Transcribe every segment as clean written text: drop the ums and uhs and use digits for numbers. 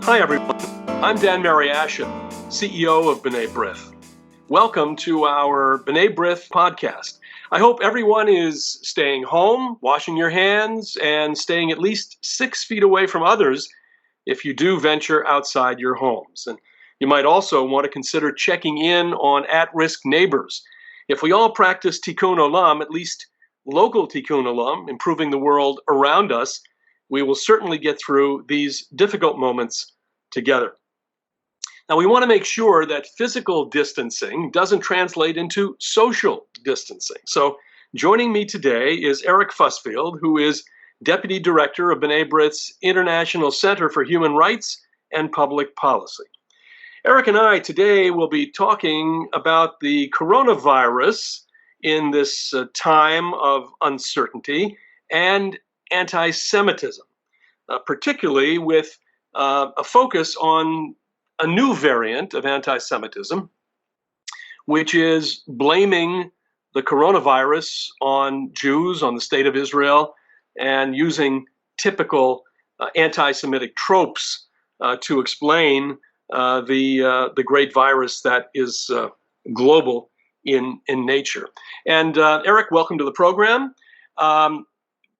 Hi everyone, I'm Dan Mariaschin, CEO of B'nai B'rith. Welcome to our B'nai B'rith podcast. I hope everyone is staying home, washing your hands, and staying at least 6 feet away from others if you do venture outside your homes. And you might also want to consider checking in on at-risk neighbors. If we all practice tikkun olam, at least local tikkun olam, improving the world around us, we will certainly get through these difficult moments together. Now, we want to make sure that physical distancing doesn't translate into social distancing. So joining me today is Eric Fusfield, who is Deputy Director of B'nai B'rith's International Center for Human Rights and Public Policy. Eric and I today will be talking about the coronavirus in this time of uncertainty and anti-Semitism, particularly with a focus on a new variant of anti-Semitism, which is blaming the coronavirus on Jews, on the state of Israel, and using typical anti-Semitic tropes to explain the great virus that is global in nature. And Eric, welcome to the program.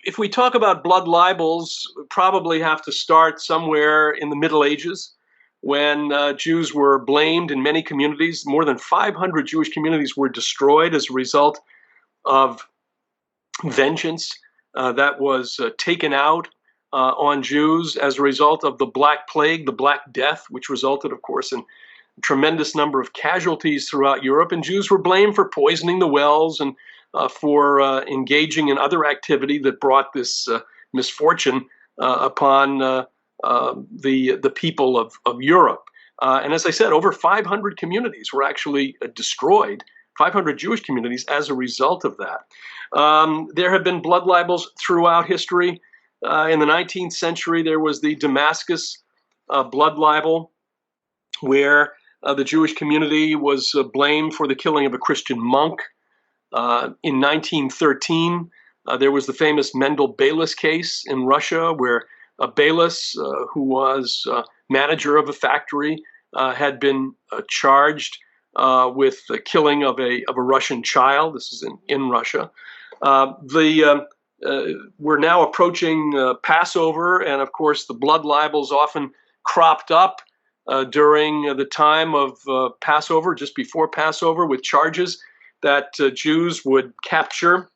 If we talk about blood libels, we probably have to start somewhere in the Middle Ages when Jews were blamed in many communities. More than 500 Jewish communities were destroyed as a result of vengeance that was taken out on Jews as a result of the Black Plague, the Black Death, which resulted, of course, in a tremendous number of casualties throughout Europe. And Jews were blamed for poisoning the wells and for engaging in other activity that brought this misfortune upon the people of Europe. And as I said, over 500 communities were actually destroyed, 500 Jewish communities as a result of that. There have been blood libels throughout history. In the 19th century, there was the Damascus blood libel, where the Jewish community was blamed for the killing of a Christian monk. In 1913, there was the famous Mendel-Beilis case in Russia, where Beilis, who was manager of a factory, had been charged with the killing of a Russian child. This is in Russia. We're now approaching Passover, and of course, the blood libels often cropped up during the time of Passover, just before Passover, with charges that Jews would capture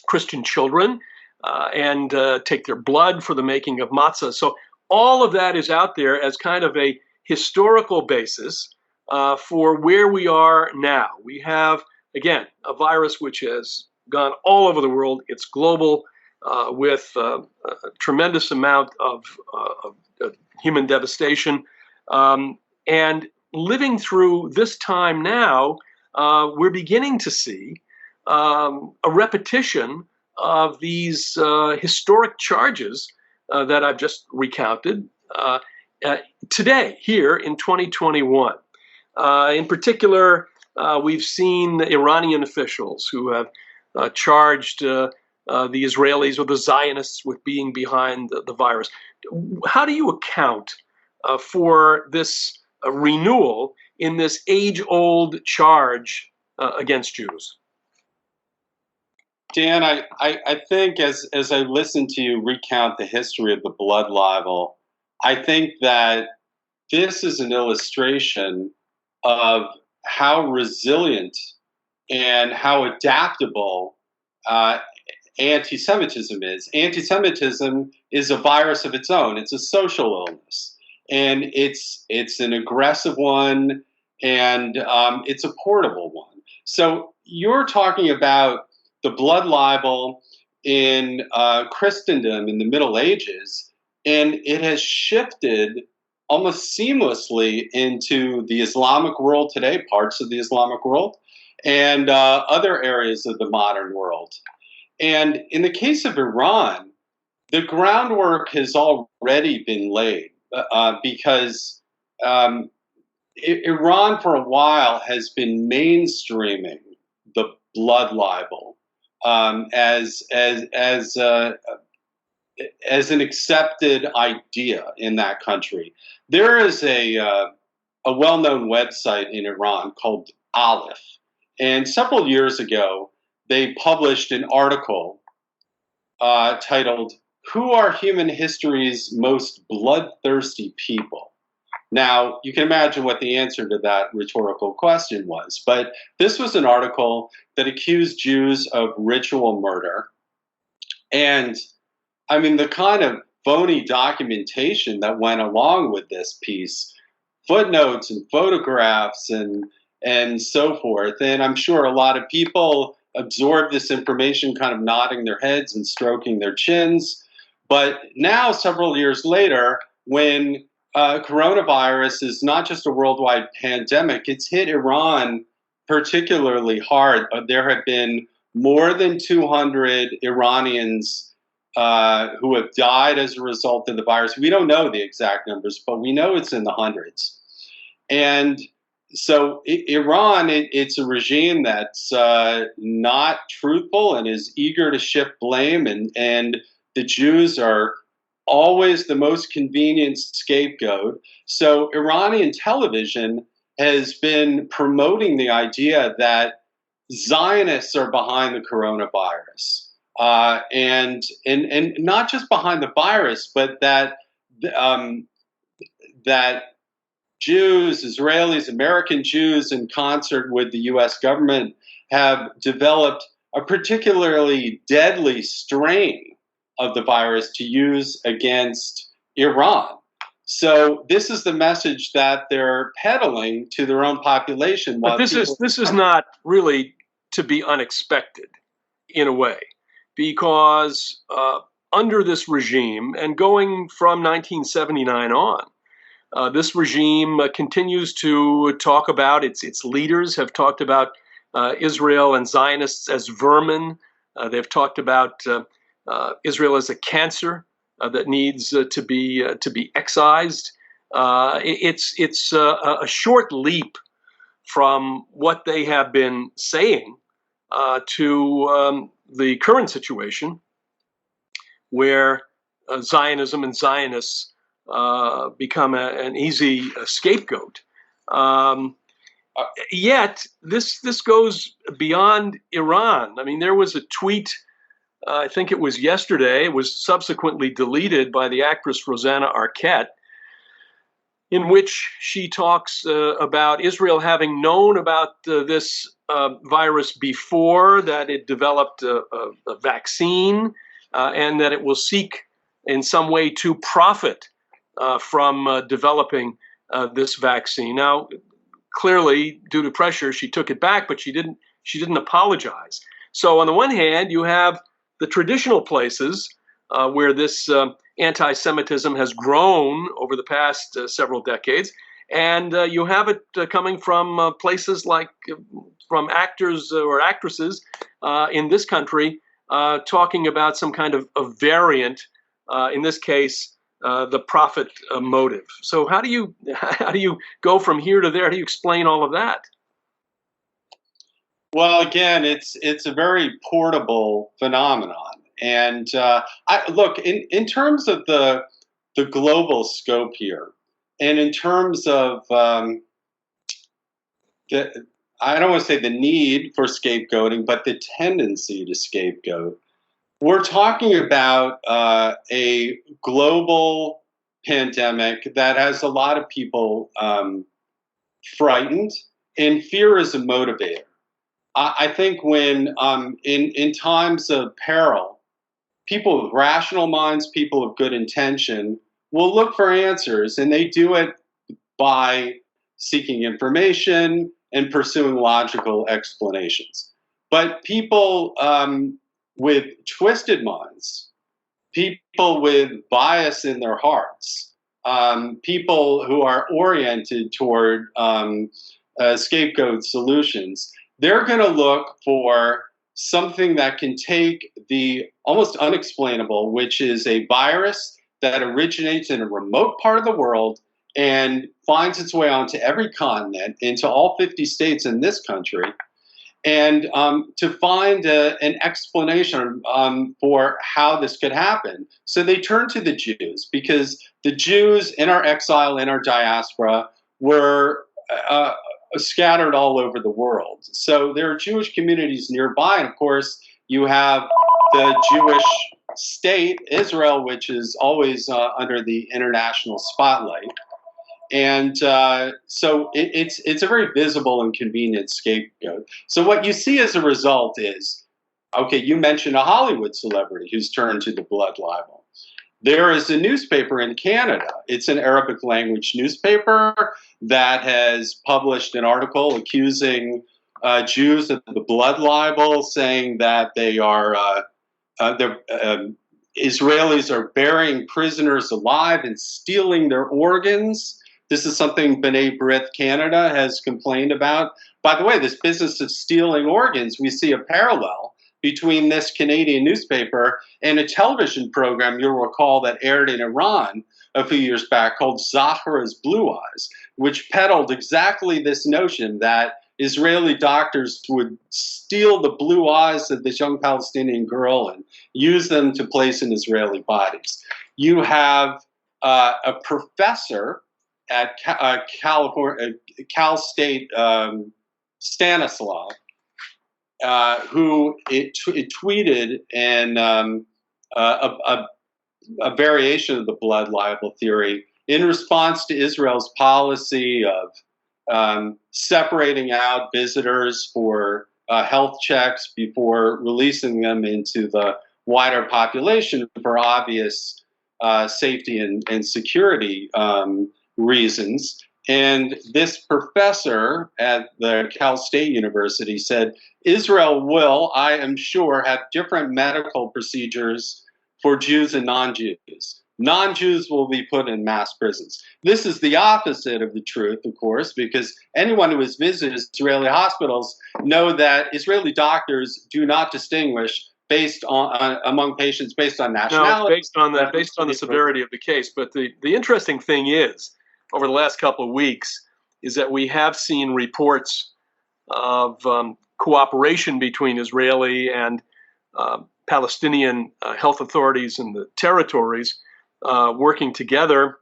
Christian children and take their blood for the making of matzah. So all of that is out there as kind of a historical basis for where we are now. We have, again, a virus which has gone all over the world. It's global with a tremendous amount of human devastation. And living through this time now, we're beginning to see a repetition of these historic charges that I've just recounted today, here in 2021. In particular, we've seen Iranian officials who have charged the Israelis or the Zionists with being behind the virus. How do you account for this renewal in this age-old charge against Jews? Dan, I think as I listen to you recount the history of the blood libel, I think that this is an illustration of how resilient and how adaptable anti-Semitism is. Anti-Semitism is a virus of its own. It's a social illness. And it's an aggressive one, and it's a portable one. So you're talking about the blood libel in Christendom in the Middle Ages, and it has shifted almost seamlessly into the Islamic world today, parts of the Islamic world, and other areas of the modern world. And in the case of Iran, the groundwork has already been laid. Because Iran for a while has been mainstreaming the blood libel as as an accepted idea in that country. There is a well-known website in Iran called Aleph, and several years ago they published an article titled "Who Are Human History's Most Bloodthirsty People?" Now, you can imagine what the answer to that rhetorical question was, but this was an article that accused Jews of ritual murder. And I mean, the kind of phony documentation that went along with this piece, footnotes and photographs and so forth. And I'm sure a lot of people absorb this information, kind of nodding their heads and stroking their chins. But now, several years later, when coronavirus is not just a worldwide pandemic, it's hit Iran particularly hard. There have been more than 200 Iranians who have died as a result of the virus. We don't know the exact numbers, but we know it's in the hundreds. And so Iran, it's a regime that's not truthful and is eager to shift blame, and the Jews are always the most convenient scapegoat. So Iranian television has been promoting the idea that Zionists are behind the coronavirus, and not just behind the virus, but that that Jews, Israelis, American Jews, in concert with the U.S. government, have developed a particularly deadly strain of the virus to use against Iran. So this is the message that they're peddling to their own population. But this is not really to be unexpected in a way, because under this regime, and going from 1979 on, this regime continues to talk about, its leaders have talked about Israel and Zionists as vermin. They've talked about Israel as a cancer that needs to be excised. It's a short leap from what they have been saying to the current situation, where Zionism and Zionists become an easy scapegoat. Yet this goes beyond Iran. I mean, there was a tweet, I think it was yesterday, it was subsequently deleted by the actress Rosanna Arquette, in which she talks about Israel having known about this virus before, that it developed a vaccine, and that it will seek in some way to profit from developing this vaccine. Now, clearly, due to pressure, she took it back, but she didn't apologize. So on the one hand, you have the traditional places where this anti-Semitism has grown over the past several decades, and you have it coming from places like from actors or actresses in this country talking about some kind of a variant, in this case, the profit motive. So how do you go from here to there? How do you explain all of that? Well, again, it's a very portable phenomenon, and look, in terms of the global scope here, and in terms of I don't want to say the need for scapegoating, but the tendency to scapegoat. We're talking about a global pandemic that has a lot of people frightened, and fear is a motivator. I think when in times of peril, people with rational minds, people of good intention, will look for answers, and they do it by seeking information and pursuing logical explanations. But people with twisted minds, people with bias in their hearts, people who are oriented toward scapegoat solutions, they're going to look for something that can take the almost unexplainable, which is a virus that originates in a remote part of the world and finds its way onto every continent, into all 50 states in this country, and to find an explanation for how this could happen. So they turned to the Jews, because the Jews in our exile, in our diaspora, were scattered all over the world. So there are Jewish communities nearby, and of course you have the Jewish state, Israel, which is always under the international spotlight. And so it's a very visible and convenient scapegoat. So what you see as a result is, okay, you mentioned a Hollywood celebrity who's turned to the blood libel. There is a newspaper in Canada. It's an Arabic language newspaper that has published an article accusing Jews of the blood libel, saying that they are Israelis are burying prisoners alive and stealing their organs. This is something B'nai B'rith Canada has complained about. By the way, this business of stealing organs, we see a parallel between this Canadian newspaper and a television program, you'll recall, that aired in Iran a few years back called Zahra's Blue Eyes, which peddled exactly this notion that Israeli doctors would steal the blue eyes of this young Palestinian girl and use them to place in Israeli bodies. You have a professor at Cal State, Stanislav, who tweeted a variation of the blood libel theory in response to Israel's policy of separating out visitors for health checks before releasing them into the wider population for obvious safety and security reasons. And this professor at the Cal State University said, Israel will, I am sure, have different medical procedures for Jews and non-Jews. Non-Jews will be put in mass prisons. This is the opposite of the truth, of course, because anyone who has visited Israeli hospitals know that Israeli doctors do not distinguish based on among patients based on nationality. No, based on the severity of the case. But the interesting thing is, over the last couple of weeks, is that we have seen reports of cooperation between Israeli and Palestinian health authorities in the territories working together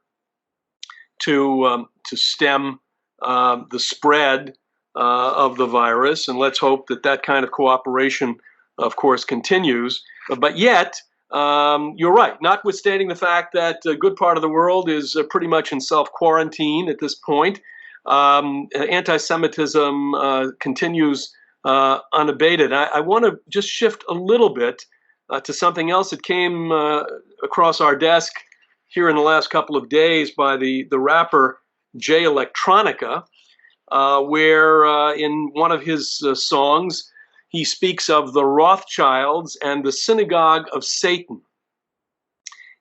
to stem the spread of the virus. And let's hope that that kind of cooperation, of course, continues. But yet, you're right, notwithstanding the fact that a good part of the world is pretty much in self-quarantine at this point, anti-Semitism continues unabated. I want to just shift a little bit to something else that came across our desk here in the last couple of days by the rapper Jay Electronica, where in one of his songs, he speaks of the Rothschilds and the synagogue of Satan.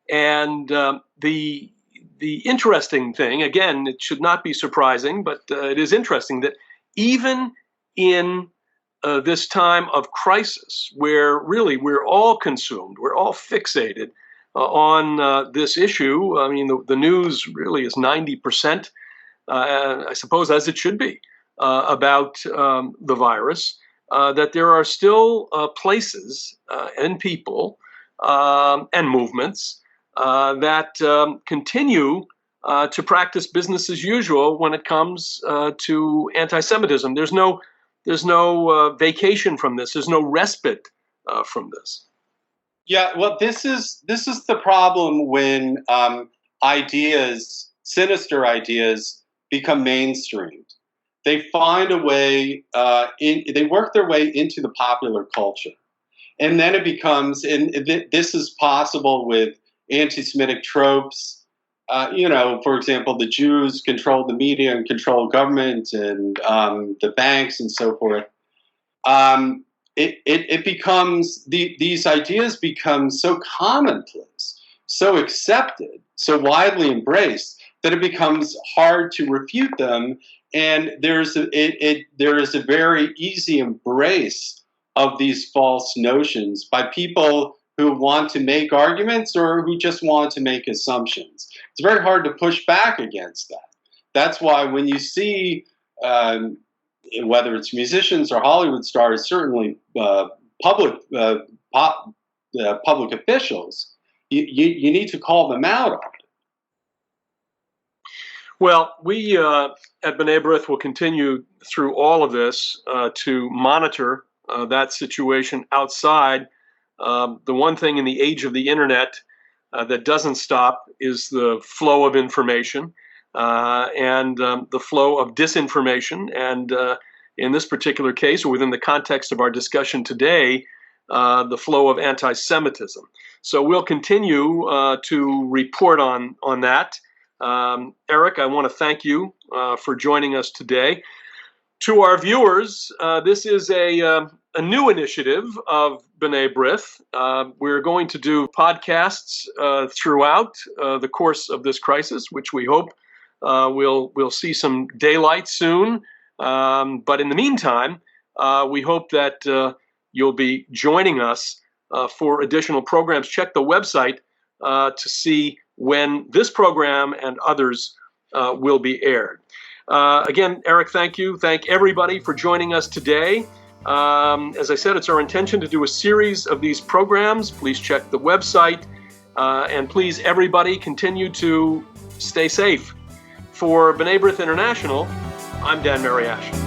And the interesting thing, again, it should not be surprising, but it is interesting that even in this time of crisis, where really we're all consumed, we're all fixated on this issue. I mean, the news really is 90%, I suppose, as it should be, about the virus. That there are still places and people and movements that continue to practice business as usual when it comes to anti-Semitism. There's no vacation from this. There's no respite from this. Yeah, well, this is the problem when ideas, sinister ideas, become mainstreamed. They find a way, they work their way into the popular culture. And then it becomes, and this is possible with anti-Semitic tropes. For example, the Jews control the media and control government and the banks and so forth. It becomes, these ideas become so commonplace, so accepted, so widely embraced, that it becomes hard to refute them. And there is a very easy embrace of these false notions by people who want to make arguments or who just want to make assumptions. It's very hard to push back against that. That's why when you see whether it's musicians or Hollywood stars, certainly public public officials, you need to call them out on it. Well, we at B'nai B'rith will continue through all of this to monitor that situation outside. The one thing in the age of the internet that doesn't stop is the flow of information and the flow of disinformation. And in this particular case, or within the context of our discussion today, the flow of anti-Semitism. So we'll continue to report on that. Eric, I want to thank you for joining us today. To our viewers, this is a new initiative of B'nai B'rith. We're going to do podcasts throughout the course of this crisis, which we hope we'll see some daylight soon. But in the meantime, we hope that you'll be joining us for additional programs. Check the website to see when this program and others will be aired. Again, Eric, thank you. Thank everybody for joining us today. As I said, it's our intention to do a series of these programs. Please check the website. And please, everybody, continue to stay safe. For B'nai B'rith International, I'm Dan Mariaschin.